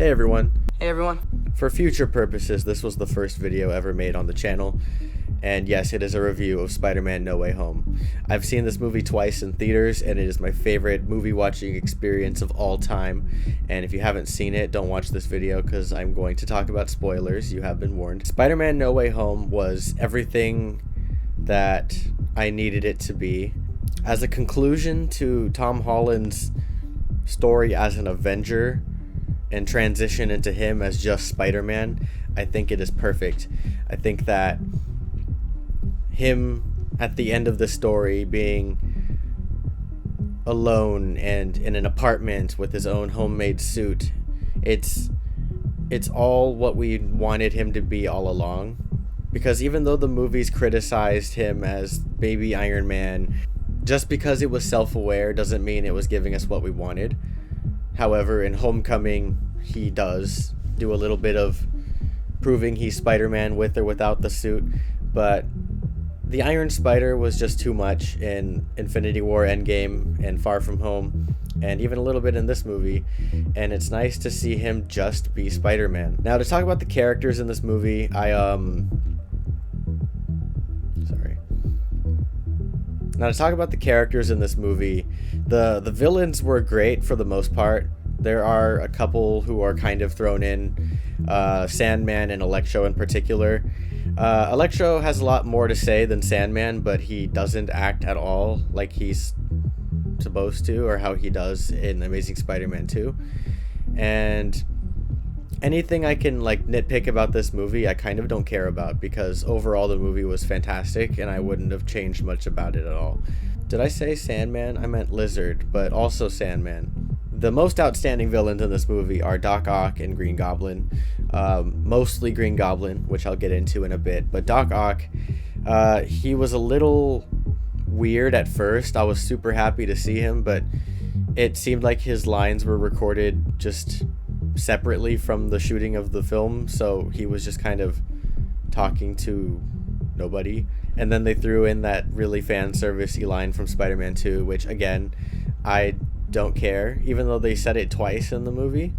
Hey everyone. Hey everyone. For future purposes, this was the first video ever made on the channel, and yes, it is a review of Spider-Man No Way Home. I've seen this movie twice in theaters, and it is my favorite movie watching experience of all time, and if you haven't seen it, don't watch this video because I'm going to talk about spoilers. You have been warned. Spider-Man No Way Home was everything that I needed it to be. As a conclusion to Tom Holland's story as an Avenger and transition into him as just Spider-Man, I think it is perfect. I think that him at the end of the story being alone and in an apartment with his own homemade suit, it's all what we wanted him to be all along. Because even though the movies criticized him as baby Iron Man, just because it was self-aware doesn't mean it was giving us what we wanted. However, in Homecoming, he does do a little bit of proving he's Spider-Man with or without the suit, but the Iron Spider was just too much in Infinity War, Endgame, and Far From Home, and even a little bit in this movie, and it's nice to see him just be Spider-Man. Now, to talk about the characters in this movie, Now, to talk about the characters in this movie, the villains were great for the most part. There are a couple who are kind of thrown in, Sandman and Electro in particular. Electro has a lot more to say than Sandman, but he doesn't act at all like he's supposed to, or how he does in Amazing Spider-Man 2. And anything I can nitpick about this movie, I kind of don't care about, because overall the movie was fantastic and I wouldn't have changed much about it at all. Did I say Sandman? I meant Lizard, but also Sandman. The most outstanding villains in this movie are Doc Ock and Green Goblin. Mostly Green Goblin, which I'll get into in a bit, but Doc Ock, he was a little weird at first. I was super happy to see him, but it seemed like his lines were recorded just separately from the shooting of the film, so he was just kind of talking to nobody. And then they threw in that really fan servicey line from Spider-Man 2, which again, I don't care, even though they said it twice in the movie.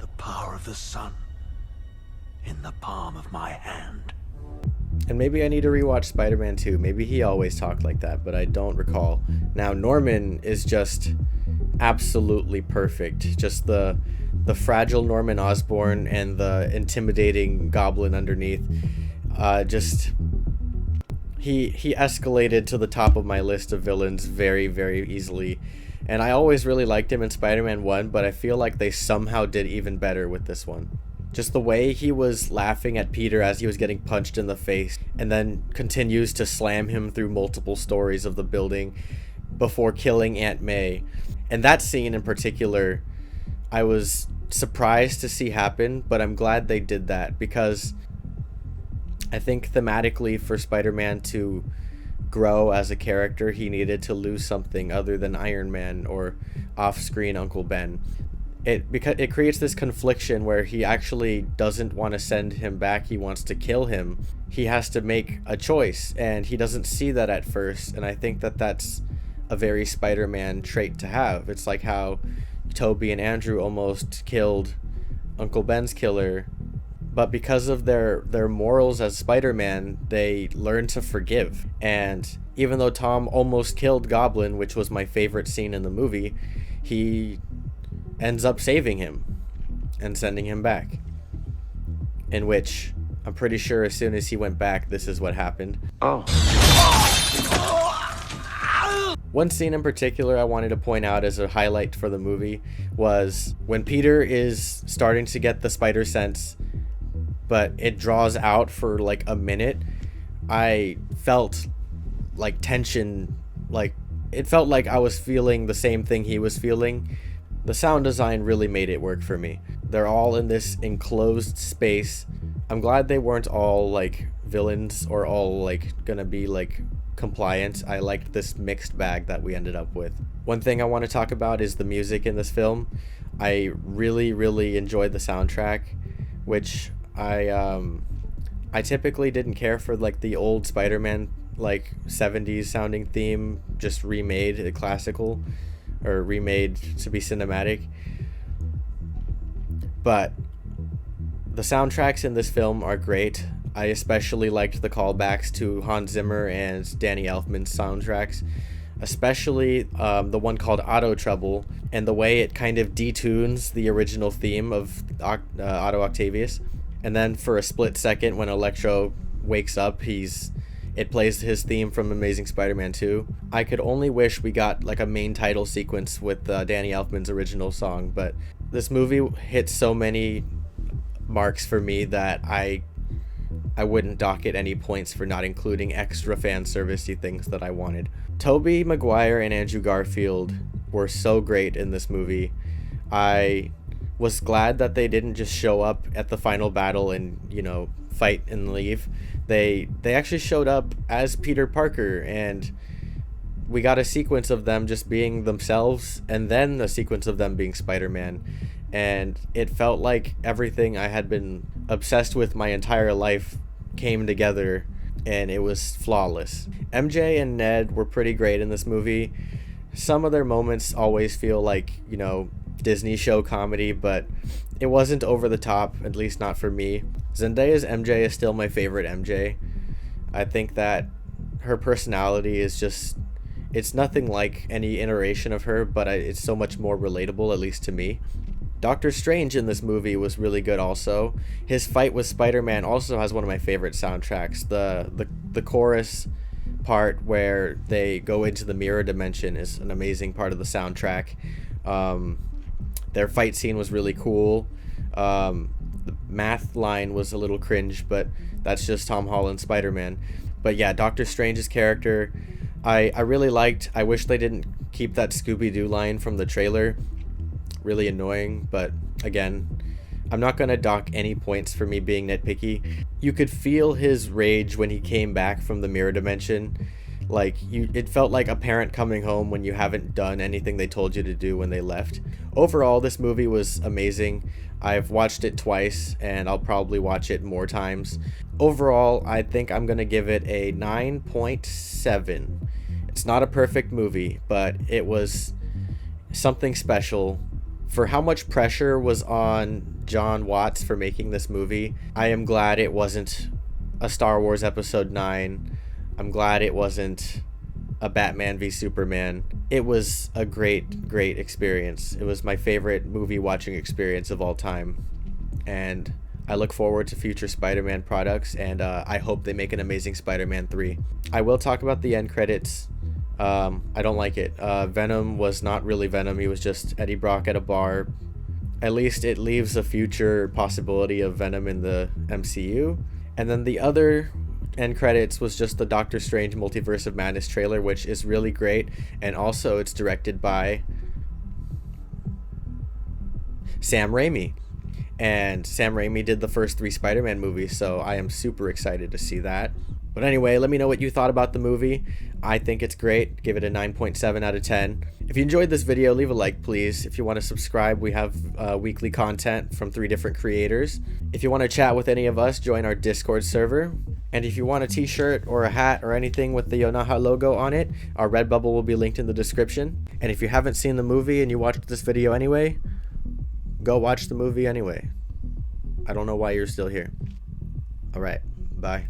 The power of the sun in the palm of my hand. And maybe I need to rewatch Spider-Man 2. Maybe he always talked like that, but I don't recall. Now, Norman is just absolutely perfect. Just the fragile Norman Osborn and the intimidating Goblin underneath. He escalated to the top of my list of villains very, very easily. And I always really liked him in Spider-Man 1, but I feel like they somehow did even better with this one. Just the way he was laughing at Peter as he was getting punched in the face, and then continues to slam him through multiple stories of the building before killing Aunt May. And that scene in particular, I was surprised to see happen, but I'm glad they did that, because I think thematically for Spider-Man to grow as a character, he needed to lose something other than Iron Man or off-screen Uncle Ben. Because it creates this confliction where he actually doesn't want to send him back, he wants to kill him. He has to make a choice, and he doesn't see that at first, and I think that that's a very Spider-Man trait to have. It's like how Toby and Andrew almost killed Uncle Ben's killer, but because of their morals as Spider-Man, they learn to forgive. And even though Tom almost killed Goblin, which was my favorite scene in the movie, he ends up saving him and sending him back. In which, I'm pretty sure as soon as he went back, this is what happened. Oh. One scene in particular I wanted to point out as a highlight for the movie was when Peter is starting to get the spider sense, but it draws out for like a minute. I felt like tension, it felt like I was feeling the same thing he was feeling. The sound design really made it work for me. They're all in this enclosed space. I'm glad they weren't all like villains or all gonna be compliant. I liked this mixed bag that we ended up with. One thing I want to talk about is the music in this film. I really, really enjoyed the soundtrack, which I typically didn't care for the old Spider-Man 70s sounding theme, just remade classical or remade to be cinematic. But the soundtracks in this film are great. I especially liked the callbacks to Hans Zimmer and Danny Elfman's soundtracks, especially the one called Auto Trouble, and the way it kind of detunes the original theme of Otto Octavius. And then for a split second, when Electro wakes up, it plays his theme from Amazing Spider-Man 2. I could only wish we got like a main title sequence with Danny Elfman's original song, but this movie hits so many marks for me that I wouldn't dock it any points for not including extra fan servicey things that I wanted. Tobey Maguire and Andrew Garfield were so great in this movie. I was glad that they didn't just show up at the final battle and, fight and leave. They actually showed up as Peter Parker, and we got a sequence of them just being themselves, and then a sequence of them being Spider-Man. And it felt like everything I had been obsessed with my entire life came together, and it was flawless. MJ and Ned were pretty great in this movie. Some of their moments always feel like, Disney show comedy, but it wasn't over the top, at least not for me. Zendaya's MJ is still my favorite MJ. I think that her personality is just, it's nothing like any iteration of her, but it's so much more relatable, at least to me. Doctor Strange in this movie was really good also. His fight with Spider-Man also has one of my favorite soundtracks. The chorus part where they go into the mirror dimension is an amazing part of the soundtrack. Their fight scene was really cool. The math line was a little cringe, but that's just Tom Holland's Spider-Man. But yeah, Doctor Strange's character, I really liked. I wish they didn't keep that Scooby-Doo line from the trailer. Really annoying, but again, I'm not gonna dock any points for me being nitpicky. You could feel his rage when he came back from the mirror dimension. It felt like a parent coming home when you haven't done anything they told you to do when they left. Overall, this movie was amazing. I've watched it twice, and I'll probably watch it more times. Overall, I think I'm gonna give it a 9.7. It's not a perfect movie, but it was something special. For how much pressure was on John Watts for making this movie, I am glad it wasn't a Star Wars Episode 9. I'm glad it wasn't a Batman v Superman. It was a great, great experience. It was my favorite movie watching experience of all time. And I look forward to future Spider-Man products, and I hope they make an Amazing Spider-Man 3. I will talk about the end credits. I don't like it. Venom was not really Venom. He was just Eddie Brock at a bar. At least it leaves a future possibility of Venom in the MCU. And then the other end credits was just the Doctor Strange Multiverse of Madness trailer, which is really great. And also it's directed by Sam Raimi. And Sam Raimi did the first 3 Spider-Man movies, so I am super excited to see that. But anyway, let me know what you thought about the movie. I think it's great. Give it a 9.7 out of 10. If you enjoyed this video, leave a like, please. If you want to subscribe, we have weekly content from 3 different creators. If you want to chat with any of us, join our Discord server. And if you want a t-shirt or a hat or anything with the Yonaha logo on it, our Redbubble will be linked in the description. And if you haven't seen the movie and you watched this video anyway, go watch the movie anyway. I don't know why you're still here. All right, bye.